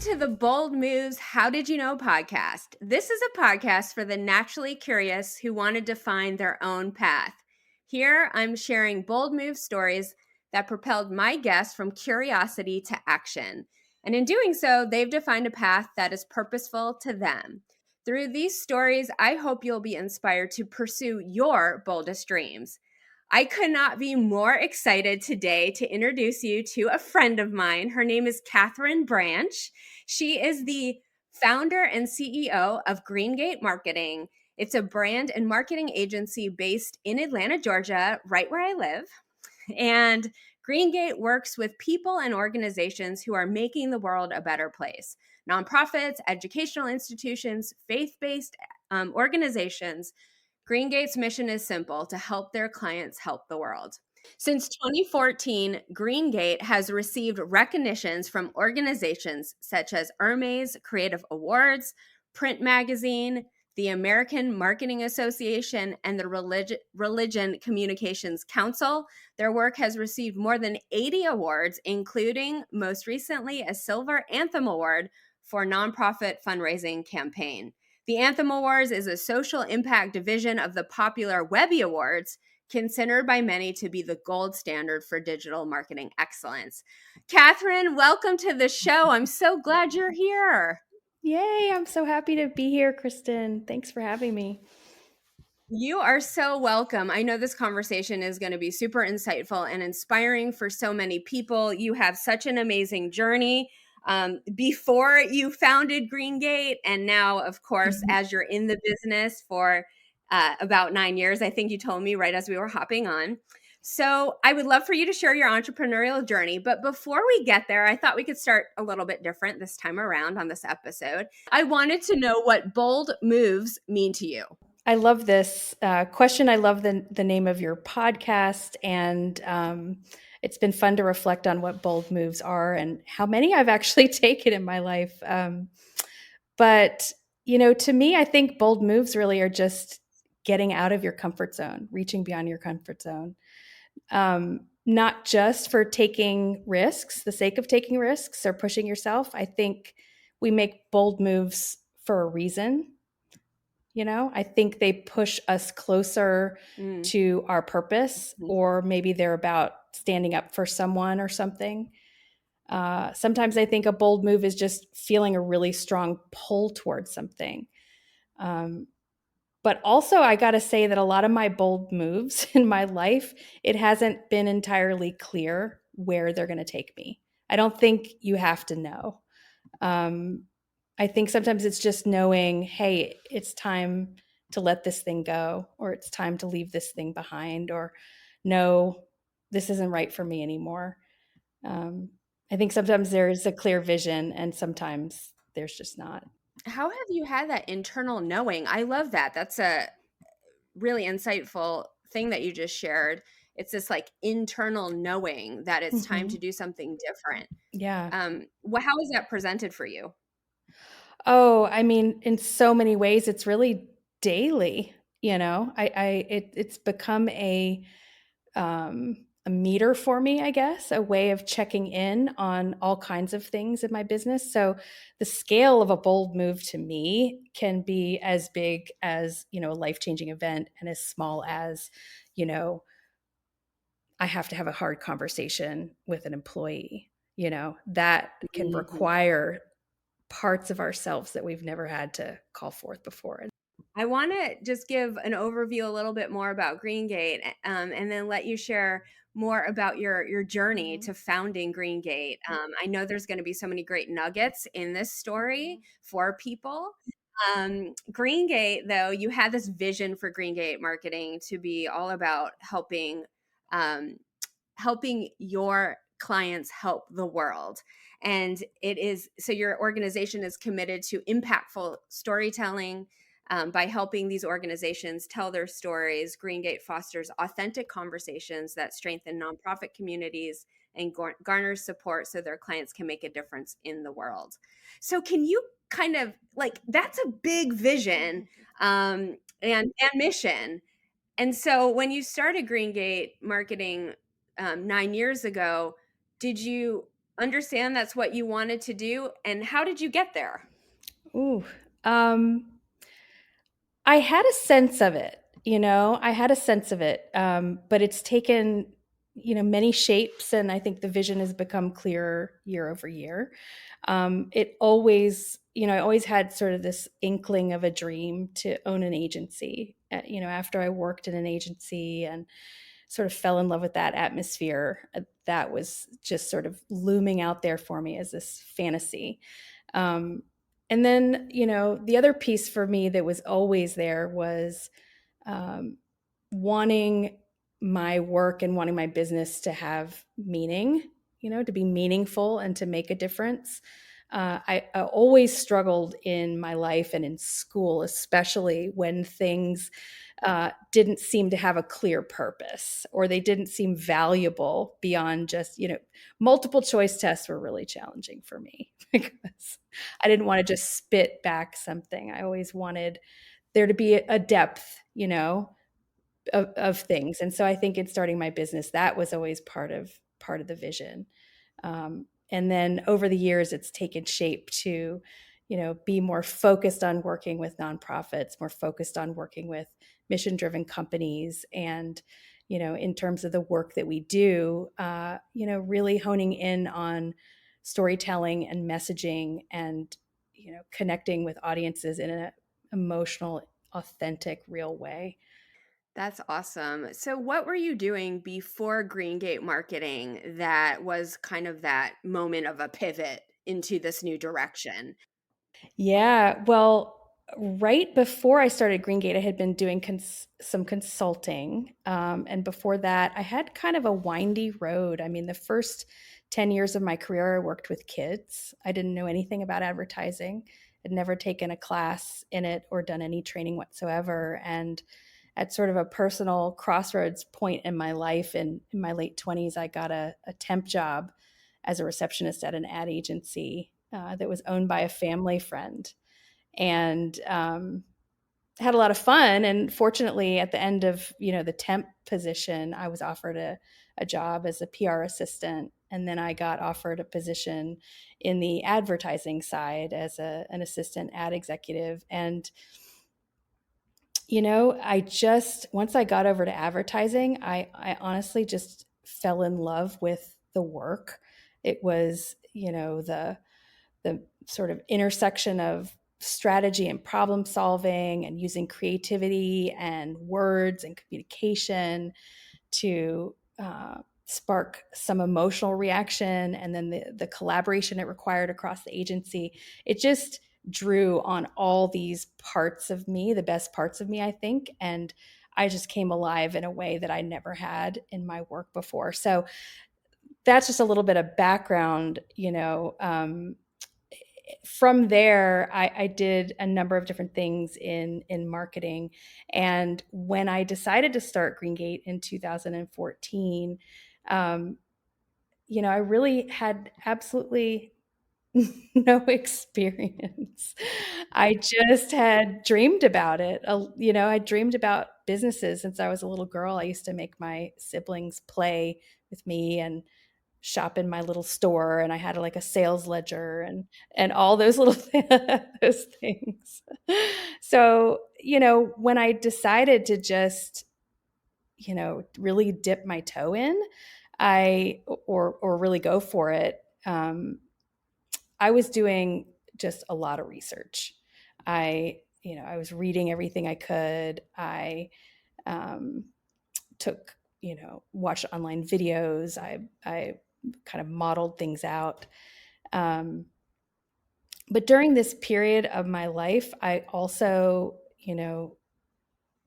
to the Bold Moves How Did You Know podcast. This is a podcast for the naturally curious who want to define their own path. Here, I'm sharing bold move stories that propelled my guests from curiosity to action. And in doing so, they've defined a path that is purposeful to them. Through these stories, I hope you'll be inspired to pursue your boldest dreams. I could not be more excited today to introduce you to a friend of mine. Her name is Katherine Branch. She is the founder and CEO of Greengate Marketing. It's a brand and marketing agency based in Atlanta, Georgia, right where I live. And Greengate works with people and organizations who are making the world a better place. Nonprofits, educational institutions, faith-based organizations. Greengate's mission is simple: to help their clients help the world. Since 2014, Greengate has received recognitions from organizations such as Hermes Creative Awards, Print Magazine, the American Marketing Association, and the Religion Communications Council. Their work has received more than 80 awards, including most recently a Silver Anthem Award for nonprofit fundraising campaign. The Anthem Awards is a social impact division of the popular Webby Awards, considered by many to be the gold standard for digital marketing excellence. Katherine, welcome to the show. I'm so glad you're here. Yay, I'm so happy to be here, Kristen. Thanks for having me. You are so welcome. I know this conversation is going to be super insightful and inspiring for so many people. You have such an amazing journey before you founded Greengate, and now, of course, as you're in the business for about 9 years, I think you told me right as we were hopping on. So I would love for you to share your entrepreneurial journey. But before we get there, I thought we could start a little bit different this time around on this episode. I wanted to know what bold moves mean to you. I love this question. I love the name of your podcast, and it's been fun to reflect on what bold moves are and how many I've actually taken in my life. But to me, I think bold moves really are just getting out of your comfort zone, reaching beyond your comfort zone. Not just for taking risks, the sake of taking risks or pushing yourself. I think we make bold moves for a reason. I think they push us closer to our purpose, or maybe they're about standing up for someone or something. Sometimes I think a bold move is just feeling a really strong pull towards something. But also, I got to say that a lot of my bold moves in my life, it hasn't been entirely clear where they're going to take me. I don't think you have to know. I think sometimes it's just knowing, hey, it's time to let this thing go, or it's time to leave this thing behind, or no, this isn't right for me anymore. I think sometimes there's a clear vision and sometimes there's just not. How have you had that internal knowing? I love that. That's a really insightful thing that you just shared. It's this like internal knowing that it's time to do something different. Yeah. How is that presented for you? Oh, I mean, in so many ways, it's really daily. It's become a meter for me, I guess, a way of checking in on all kinds of things in my business. So the scale of a bold move to me can be as big as, a life-changing event, and as small as, I have to have a hard conversation with an employee, that can require parts of ourselves that we've never had to call forth before. I want to just give an overview a little bit more about Greengate, and then let you share more about your journey to founding Greengate. I know there's going to be so many great nuggets in this story for people. Greengate, though, you had this vision for Greengate marketing to be all about um, helping your clients help the world. And it is so your organization is committed to impactful storytelling. By helping these organizations tell their stories, Greengate fosters authentic conversations that strengthen nonprofit communities and garners support so their clients can make a difference in the world. So can you kind of like, that's a big vision and mission. And so when you started Greengate Marketing 9 years ago, did you understand that's what you wanted to do? And how did you get there? Ooh. Um, I had a sense of it, I had a sense of it, but it's taken, many shapes, and I think the vision has become clearer year over year. It always, I always had sort of this inkling of a dream to own an agency. After I worked in an agency and sort of fell in love with that atmosphere, that was just sort of looming out there for me as this fantasy. Um, and then, the other piece for me that was always there was um, wanting my work and wanting my business to have meaning, to be meaningful and to make a difference. I always struggled in my life and in school, especially when things didn't seem to have a clear purpose, or they didn't seem valuable beyond just, multiple choice tests were really challenging for me because I didn't want to just spit back something. I always wanted there to be a depth, of things. And so I think in starting my business, that was always part of the vision. And then over the years, it's taken shape to, be more focused on working with nonprofits, more focused on working with mission-driven companies, and, in terms of the work that we do, really honing in on storytelling and messaging, and, connecting with audiences in an emotional, authentic, real way. That's awesome. So, what were you doing before Green Gate Marketing that was kind of that moment of a pivot into this new direction? Yeah, well, right before I started Green Gate, I had been doing some consulting. And before that, I had kind of a windy road. I mean, the first 10 years of my career, I worked with kids. I didn't know anything about advertising. I'd never taken a class in it or done any training whatsoever. And at sort of a personal crossroads point in my life, in my late 20s, I got a temp job as a receptionist at an ad agency that was owned by a family friend, and had a lot of fun. And fortunately, at the end of the temp position, I was offered a job as a PR assistant, and then I got offered a position in the advertising side as an assistant ad executive. And I just, once I got over to advertising, I honestly just fell in love with the work. It was, the sort of intersection of strategy and problem solving and using creativity and words and communication to spark some emotional reaction, and then the collaboration it required across the agency. It just drew on all these parts of me, the best parts of me, I think. And I just came alive in a way that I never had in my work before. So that's just a little bit of background. From there, I did a number of different things in marketing. And when I decided to start Green Gate in 2014, um, I really had absolutely no experience. I just had dreamed about it. I dreamed about businesses since I was a little girl. I used to make my siblings play with me and shop in my little store, and I had like a sales ledger and all those little those things. So, when I decided to just, really dip my toe in, I or really go for it, I was doing just a lot of research. I was reading everything I could. I um, took, watched online videos. I kind of modeled things out. Um, but during this period of my life, I also,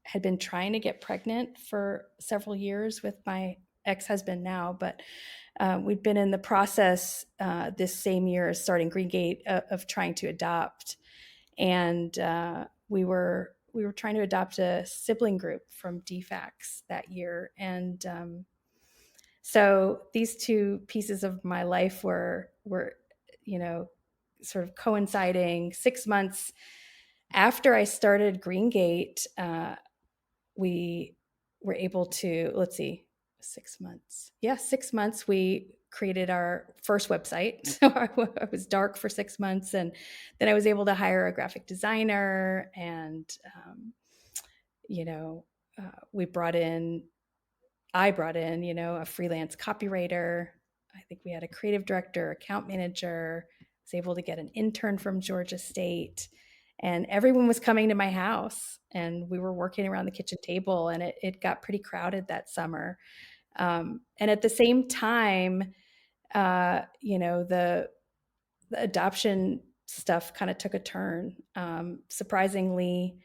had been trying to get pregnant for several years with my ex-husband now, but we'd been in the process this same year as starting Green Gate of trying to adopt, and we were trying to adopt a sibling group from DFAX that year. And so these two pieces of my life were you know sort of coinciding. 6 months after I started Green Gate, we were able to, let's see, 6 months. Yeah, 6 months. created our first website. So I was dark for 6 months, and then I was able to hire a graphic designer, and you know, we brought in I brought in, a freelance copywriter. I think we had a creative director, account manager. I was able to get an intern from Georgia State. And everyone was coming to my house, and we were working around the kitchen table, and it got pretty crowded that summer. And at the same time, the adoption stuff kind of took a turn. Surprisingly,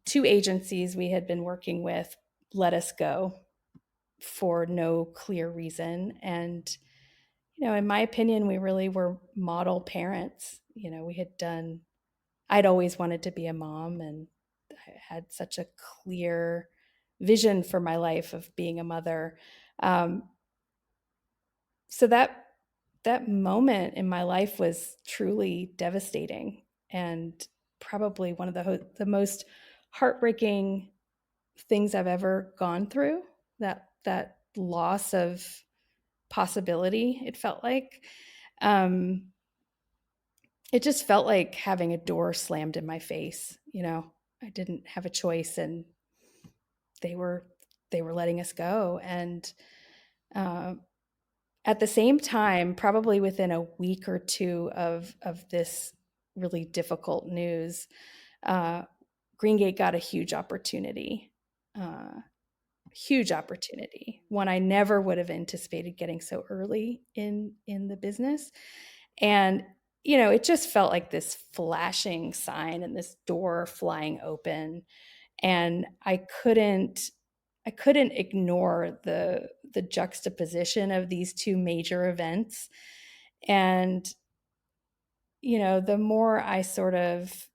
two agencies we had been working with let us go for no clear reason. And, in my opinion, we really were model parents. I'd always wanted to be a mom, and I had such a clear vision for my life of being a mother. Um, so that moment in my life was truly devastating, and probably one of the most heartbreaking things I've ever gone through. That loss of possibility, it felt like. Um, it just felt like having a door slammed in my face. I didn't have a choice, and they were letting us go. And uh, at the same time, probably within a week or two of this really difficult news, uh, Greengate got a uh, huge opportunity, one I never would have anticipated getting so early in the business. And it just felt like this flashing sign and this door flying open, and I couldn't ignore the juxtaposition of these two major events. And the more I sort of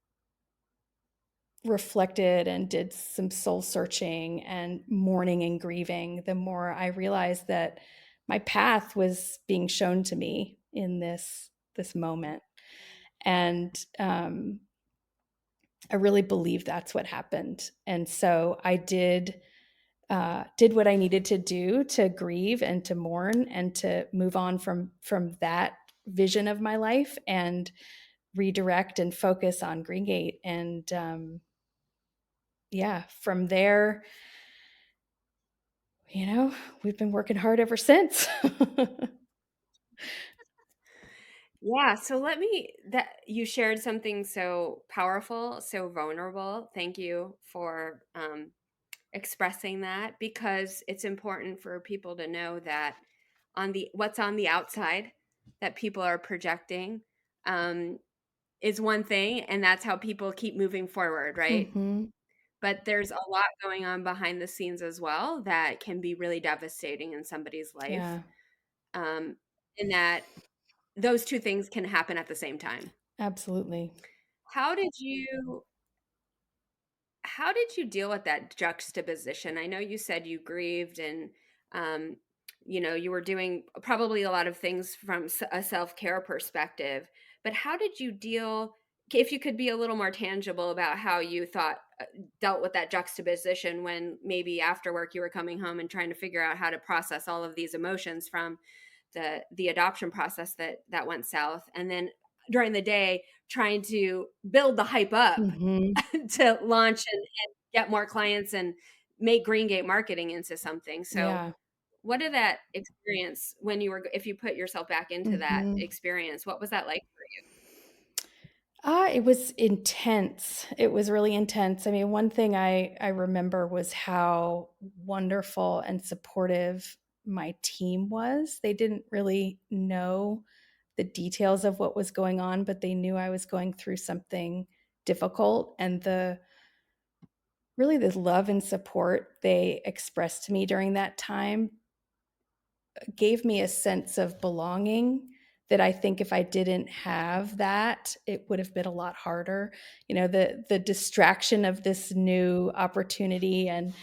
reflected and did some soul searching and mourning and grieving, the more I realized that my path was being shown to me in this moment. And I really believe that's what happened. And so I did what I needed to do to grieve and to mourn and to move on from that vision of my life, and redirect and focus on Greengate. And yeah, from there, we've been working hard ever since. Yeah, so let me that you shared something so powerful, so vulnerable. Thank you for expressing that, because it's important for people to know that on the what's on the outside that people are projecting um, is one thing, and that's how people keep moving forward, right? Hmm. But there's a lot going on behind the scenes as well that can be really devastating in somebody's life. Yeah, Um, in that those two things can happen at the same time. absolutely. How did you how did you deal with that juxtaposition? I know you said you grieved, and um, you were doing probably a lot of things from a self-care perspective, but how did you deal, if you could be a little more tangible about how you thought dealt with that juxtaposition when maybe after work you were coming home and trying to figure out how to process all of these emotions from the adoption process that went south, and then during the day trying to build the hype up Hmm. to launch and get more clients and make Greengate marketing into something. So Yeah. what did that experience, when you were, if you put yourself back into that Hmm. experience, what was that like for you? It was intense. It was really intense. I mean, one thing I remember was how wonderful and supportive my team was. They didn't really know the details of what was going on, but they knew I was going through something difficult. And the love and support they expressed to me during that time gave me a sense of belonging that I think if I didn't have that, it would have been a lot harder. The distraction of this new opportunity and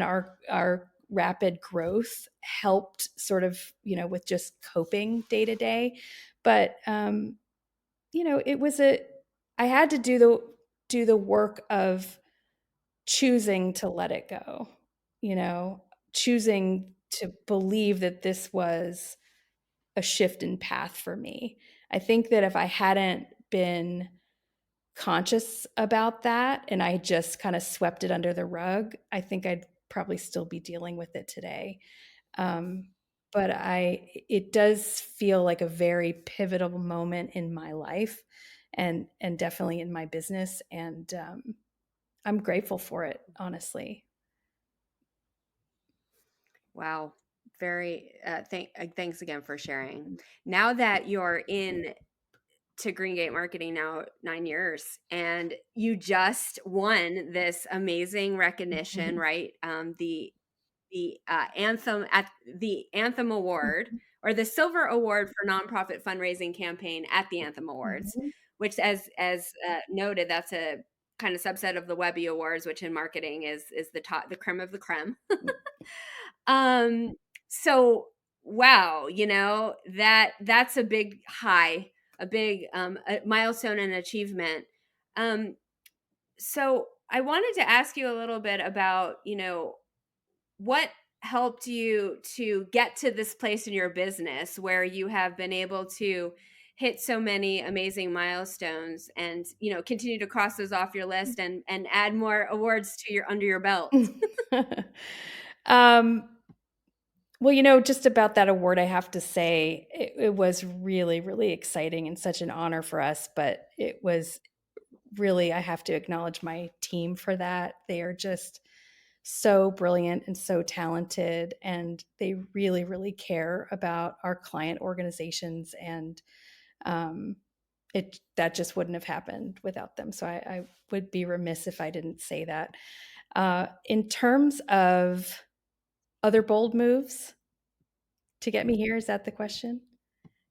our rapid growth helped sort of, with just coping day to day. But it was I had to do the work of choosing to let it go, you know, choosing to believe that this was a shift in path for me. I think that if I hadn't been conscious about that and I just kind of swept it under the rug, I think I'd probably still be dealing with it today. Um, but it does feel like a very pivotal moment in my life, and definitely in my business, and I'm grateful for it, honestly. Wow. Very thanks again for sharing. Now that you're in to Green Gate Marketing now 9 years, and you just won this amazing recognition, right? The Anthem Award, or the Silver Award for Nonprofit Fundraising Campaign at the Anthem Awards, Mhm. which, as noted, that's a kind of subset of the Webby Awards, which in marketing is the creme of the creme. Um, so wow, that's a big high, a big a milestone and achievement. Um, so I wanted to ask you a little bit about, what helped you to get to this place in your business where you have been able to hit so many amazing milestones, and continue to cross those off your list, and add more awards to your under your belt. um, well, just about that award, I have to say it was really, really exciting and such an honor for us. But it was really, I have to acknowledge my team for that. They are just so brilliant and so talented, and they really, really care about our client organizations. And um, that just wouldn't have happened without them. So I would be remiss if I didn't say that. In terms of other bold moves to get me here, is that the question?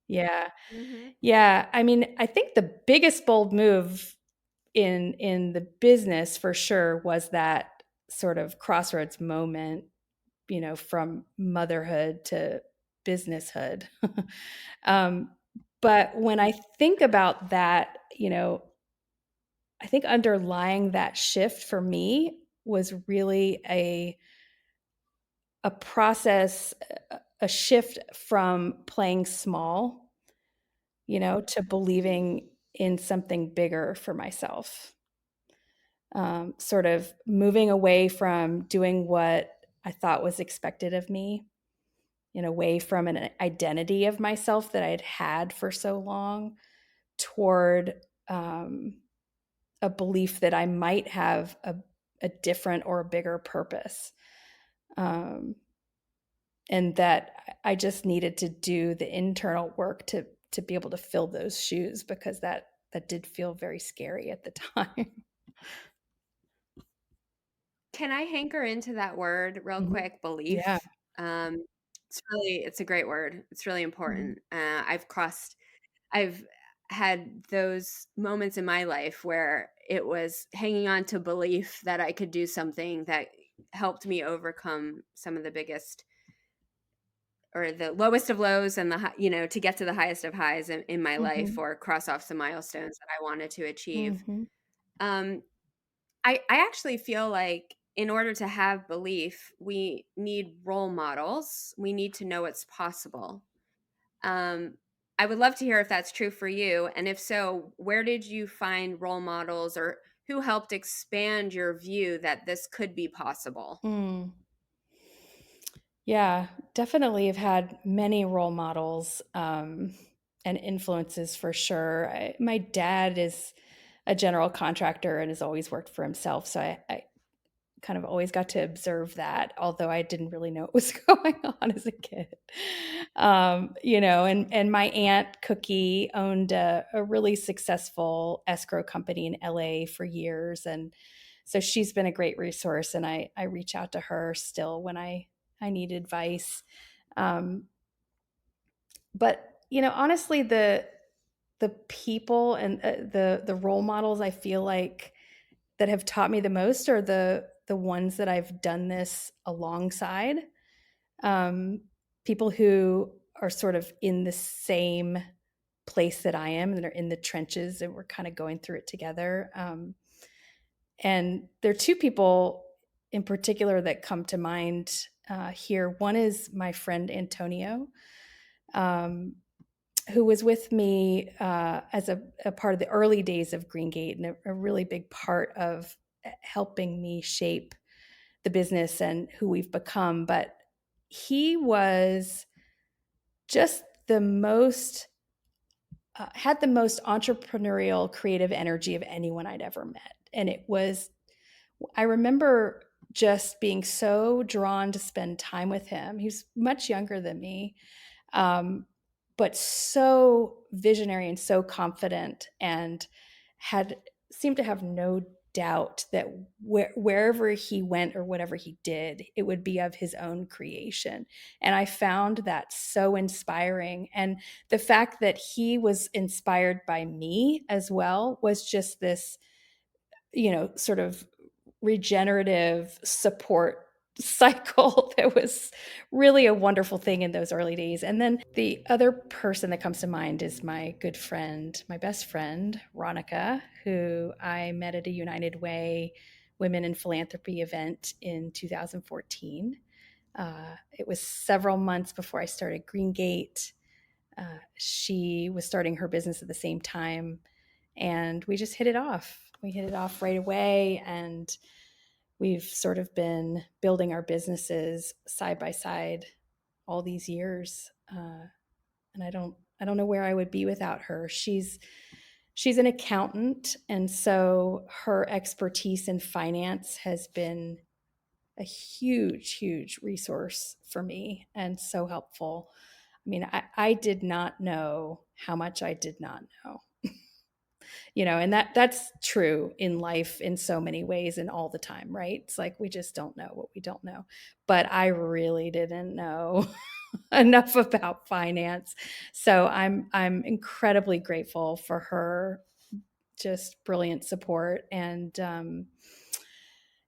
Yeah. Hmm. Yeah. I mean, I think the biggest bold move in the business for sure was that sort of crossroads moment, from motherhood to businesshood. um, but when I think about that, I think underlying that shift for me was really a process, a shift from playing small, to believing in something bigger for myself. Sort of moving away from doing what I thought was expected of me, and away from an identity of myself that I had had for so long, toward a belief that I might have a different or a bigger purpose. Um, and that I just needed to do the internal work to be able to fill those shoes, because that did feel very scary at the time. Can I hanker into that word real Mhm. quick? Yeah. Belief. Um, it's a great word. It's really Mhm. important. I've had those moments in my life where it was hanging on to belief that I could do something that helped me overcome some of the biggest or the lowest of lows, and to get to the highest of highs in my life, Mhm. or cross off some milestones that I wanted to achieve. Mhm. Um, I actually feel like in order to have belief, we need role models. We need to know it's possible. Um, I would love to hear if that's true for you. And if so, where did you find role models, or who helped expand your view that this could be possible? Mm. Yeah, definitely have had many role models, and influences for sure. My dad is a general contractor and has always worked for himself. So I kind of always got to observe that, although I didn't really know what was going on as a kid. And my aunt Cookie owned a really successful escrow company in LA for years. And so she's been a great resource, and I reach out to her still when I need advice. Um, but honestly, the people and the role models I feel like that have taught me the most are the ones that I've done this alongside. Um, People who are sort of in the same place that I am, and are in the trenches, and we're kind of going through it together. And there are two people in particular that come to mind here. One is my friend Antonio. um, who was with me as a part of the early days of Green Gate, and a really big part of helping me shape the business and who we've become. But he was just the most had the most entrepreneurial, creative energy of anyone I'd ever met. And it was, I remember just being so drawn to spend time with him. He was much younger than me, um, but so visionary and so confident, and had seemed to have no doubt that wherever he went or whatever he did, it would be of his own creation. And I found that so inspiring. And the fact that he was inspired by me as well was just this, sort of regenerative support cycle that was really a wonderful thing in those early days. And then the other person that comes to mind is my good friend, my best friend, Ronica, who I met at a United Way Women in Philanthropy event in 2014. It was several months before I started Green Gate. She was starting her business at the same time, and we just hit it off. We hit it off right away, and we've sort of been building our businesses side by side all these years. And I don't know where I would be without her. She's an accountant, and so her expertise in finance has been a huge resource for me and so helpful. I mean, I did not know how much I did not know. And that's true in life in so many ways and all the time, right? It's like we just don't know what we don't know. But I really didn't know enough about finance. So I'm incredibly grateful for her just brilliant support. And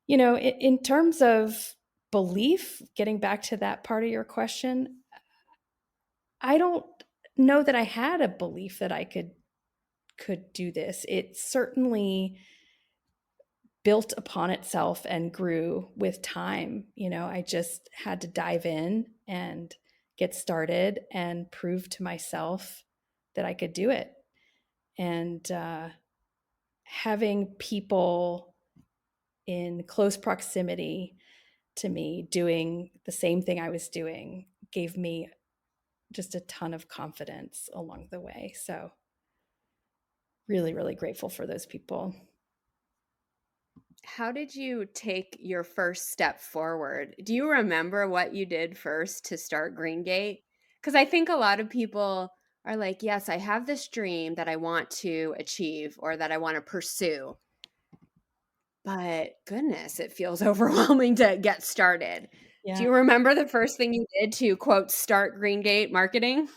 in terms of belief, getting back to that part of your question, I don't know that I had a belief that I could do this. It certainly built upon itself and grew with time. I just had to dive in and get started and prove to myself that I could do it. And having people in close proximity to me doing the same thing I was doing gave me just a ton of confidence along the way. So, really grateful for those people. How did you take your first step forward? Do you remember what you did first to start Green Gate? Because I think a lot of people are like, yes, I have this dream that I want to achieve or that I want to pursue. But goodness, it feels overwhelming to get started. Do Yeah. you remember the first thing you did to quote start Green Gate marketing?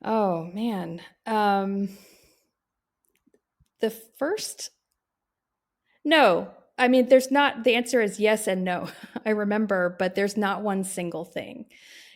Oh man. The first No. I mean, there's not, the answer is yes and no. I remember, but there's not one single thing.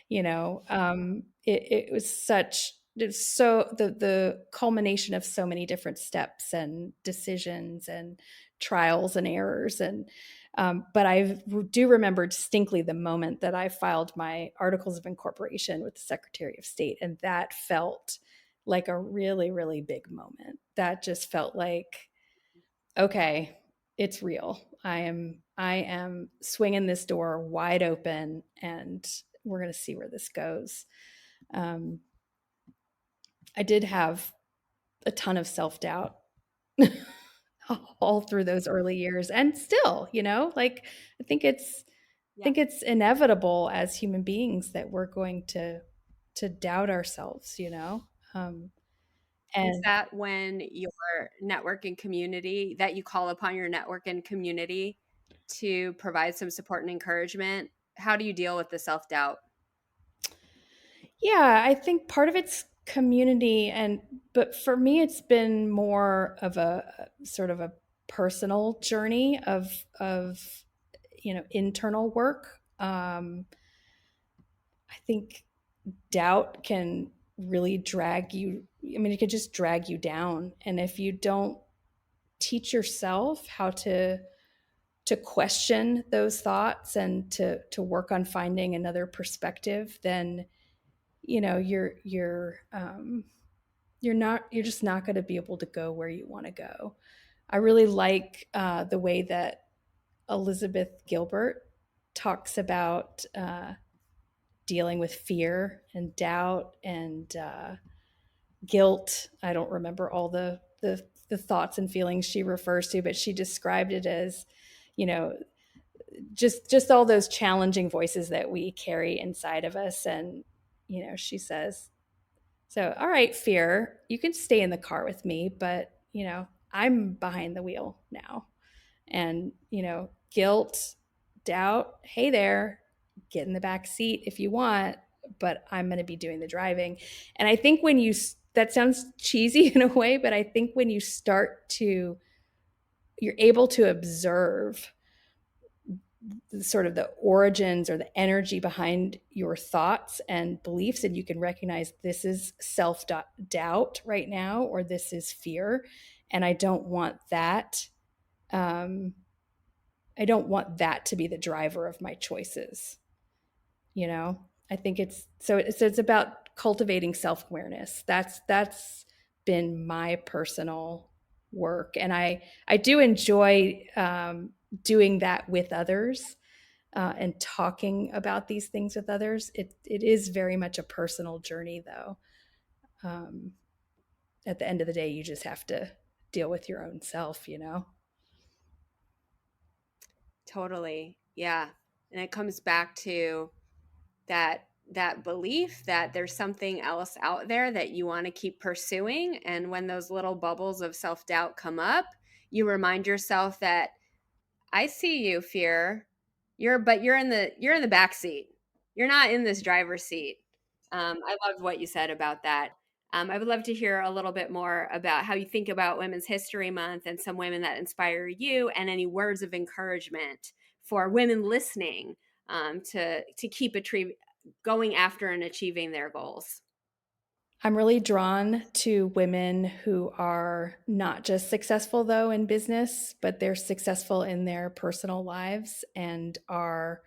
It was so the culmination of so many different steps and decisions and trials and errors. And but I do remember distinctly the moment that I filed my articles of incorporation with the Secretary of State, and that felt like a really big moment. That just felt like, okay, it's real. I am swinging this door wide open, and we're going to see where this goes. Um, I did have a ton of self doubt all through those early years, and still, like I think it's I Yeah. think it's inevitable as human beings that we're going to doubt ourselves. Um, Is and that when your network and community that you call upon your network and community to provide some support and encouragement? How do you deal with the self-doubt? Yeah, I think part of it's community, but for me it's been more of a sort of a personal journey of internal work. I think doubt can really drag you. I mean, it could just drag you down, and if you don't teach yourself how to question those thoughts and to work on finding another perspective, then you're just not going to be able to go where you want to go. I really like the way that Elizabeth Gilbert talks about dealing with fear and doubt and guilt. I don't remember all the thoughts and feelings she refers to, but she described it as, you know, just all those challenging voices that we carry inside of us. And she says, so, all right, fear, you can stay in the car with me, but I'm behind the wheel now. And guilt, doubt, hey there, get in the back seat if you want, but I'm going to be doing the driving. And I think that sounds cheesy in a way, but I think when you're able to observe sort of the origins or the energy behind your thoughts and beliefs, and you can recognize this is self-doubt right now, or this is fear, and I don't want that. I don't want that to be the driver of my choices. I think it's about cultivating self-awareness. That's been my personal work, and I do enjoy doing that with others, and talking about these things with others. It is very much a personal journey, though. Um, at the end of the day, you just have to deal with your own self. Totally. Yeah. And it comes back to that belief that there's something else out there that you want to keep pursuing, and when those little bubbles of self-doubt come up, you remind yourself that I see you, fear. You're in the back seat. You're not in this driver's seat. I loved what you said about that. I would love to hear a little bit more about how you think about Women's History Month and some women that inspire you, and any words of encouragement for women listening, to keep going after and achieving their goals. I'm really drawn to women who are not just successful, though, in business, but they're successful in their personal lives and are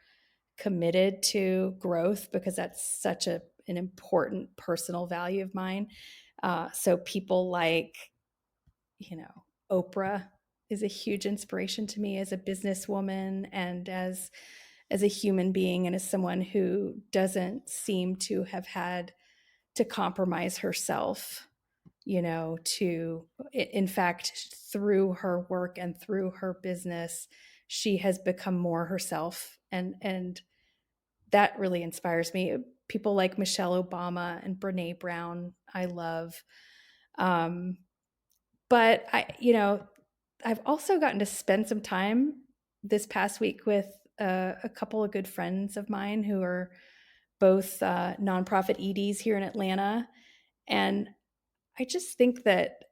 committed to growth, because that's such an important personal value of mine. So people like, Oprah is a huge inspiration to me as a businesswoman and as a human being, and as someone who doesn't seem to have had to compromise herself, to, in fact, through her work and through her business, she has become more herself. And that really inspires me. People like Michelle Obama and Brene Brown, I love. Um, but I've also gotten to spend some time this past week with a couple of good friends of mine who are both nonprofit EDs here in Atlanta. And I just think that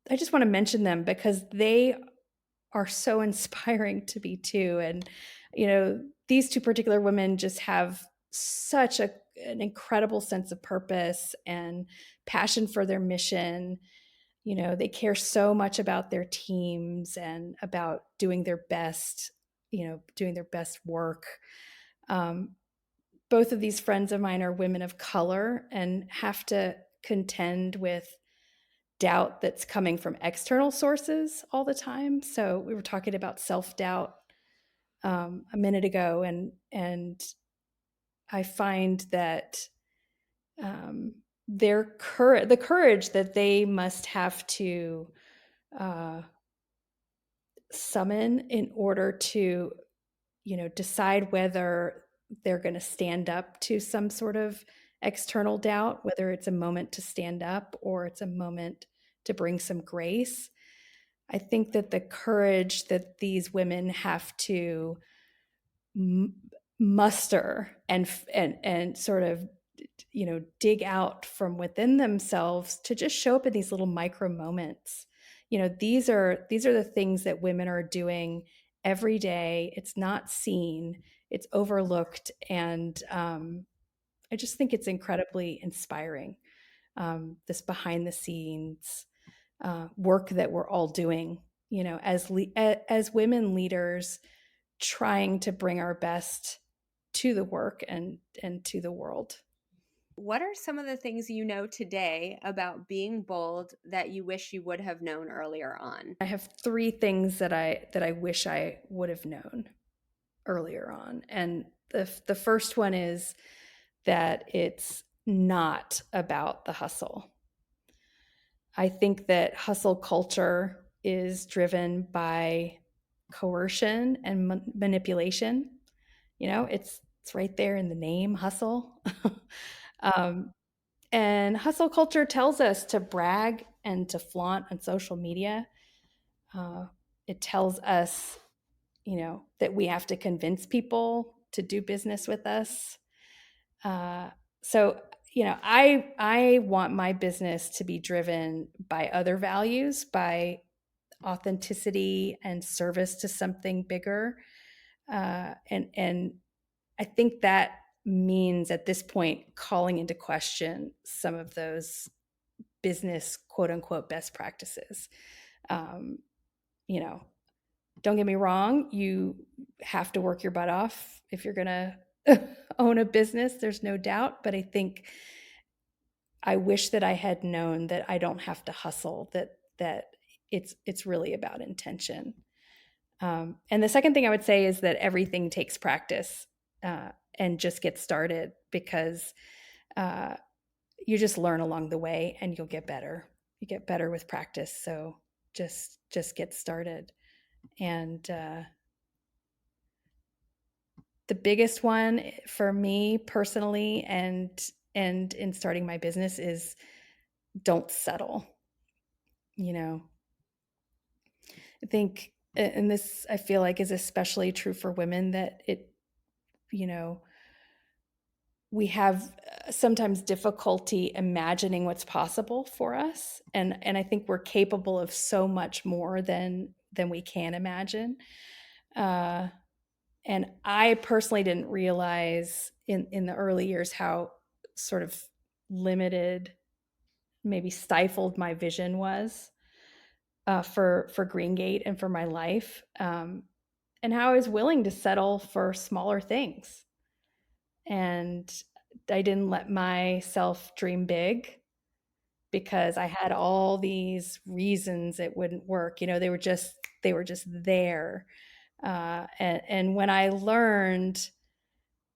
I just want to mention them because they are so inspiring to me too. And, these two particular women just have such an incredible sense of purpose and passion for their mission. They care so much about their teams and about doing their best, doing their best work. Um, Both of these friends of mine are women of color and have to contend with doubt that's coming from external sources all the time. So we were talking about self-doubt a minute ago, and I find that the courage that they must have to uh, summon in order to decide whether they're going to stand up to some sort of external doubt, whether it's a moment to stand up or it's a moment to bring some grace. I think that the courage that these women have to muster and sort of dig out from within themselves to just show up in these little micro moments. These are the things that women are doing every day. It's not seen, it's overlooked, and I just think it's incredibly inspiring, this behind the scenes work that we're all doing, as women leaders, trying to bring our best to the work and to the world. What are some of the things you know today about being bold that you wish you would have known earlier on? I have three things that I wish I would have known earlier on. And the first one is that it's not about the hustle. I think that hustle culture is driven by coercion and manipulation. It's right there in the name, hustle. um, and hustle culture tells us to brag and to flaunt on social media. Uh, it tells us, that we have to convince people to do business with us. Uh, so, I want my business to be driven by other values, by authenticity and service to something bigger. And I think that means at this point calling into question some of those business quote unquote best practices. Um, you know, don't get me wrong, you have to work your butt off if you're going to own a business, there's no doubt. But I think I wish that I had known that I don't have to hustle, that it's really about intention. And the second thing I would say is that everything takes practice, and just get started, because uh, you just learn along the way and you'll get better. You get better with practice. So just get started. And the biggest one for me personally, and in starting my business, is don't settle. You know, I think, and this I feel like is especially true for women, that you know, we have sometimes difficulty imagining what's possible for us, and I think we're capable of so much more than we can imagine. Uh, and I personally didn't realize in the early years how sort of limited, maybe stifled, my vision was, for Greengate and for my life, and how I was willing to settle for smaller things. And I didn't let myself dream big because I had all these reasons it wouldn't work. They were just there. And when I learned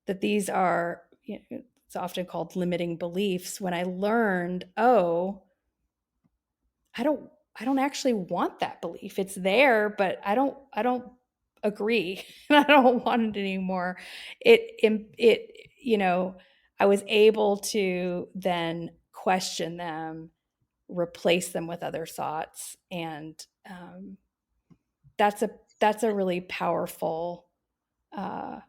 that these are, it's often called limiting beliefs. When I learned, oh, I don't I don't actually want that belief. It's there, but I don't agree. I don't want it anymore. It I was able to then question them, replace them with other thoughts, and that's a really powerful uh,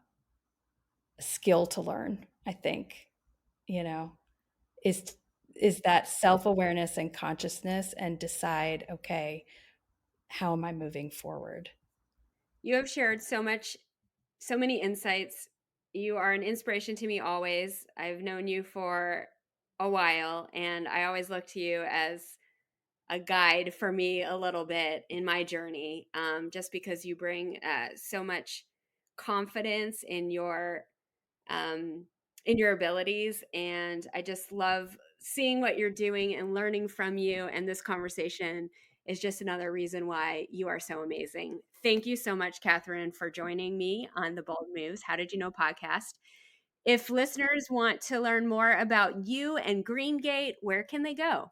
skill to learn. I think, you know, is is that self-awareness and consciousness, and decide, okay, how am I moving forward? You have shared so many insights. You are an inspiration to me always. I've known you for a while, and I always look to you as a guide for me a little bit in my journey, just because you bring so much confidence um, in your abilities. And I just love seeing what you're doing and learning from you. And this conversation is just another reason why you are so amazing. Thank you so much, Katherine, for joining me on the Bold Moves How Did You Know podcast. If listeners want to learn more about you and Greengate, where can they go?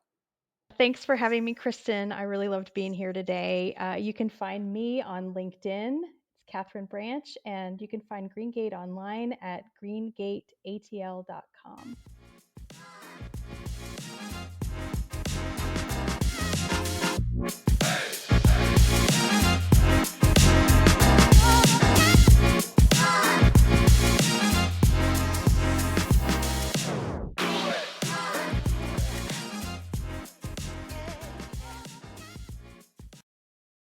Thanks for having me, Kristen. I really loved being here today. You can find me on LinkedIn. It's Katherine Branch, and you can find Greengate online at greengateatl.com.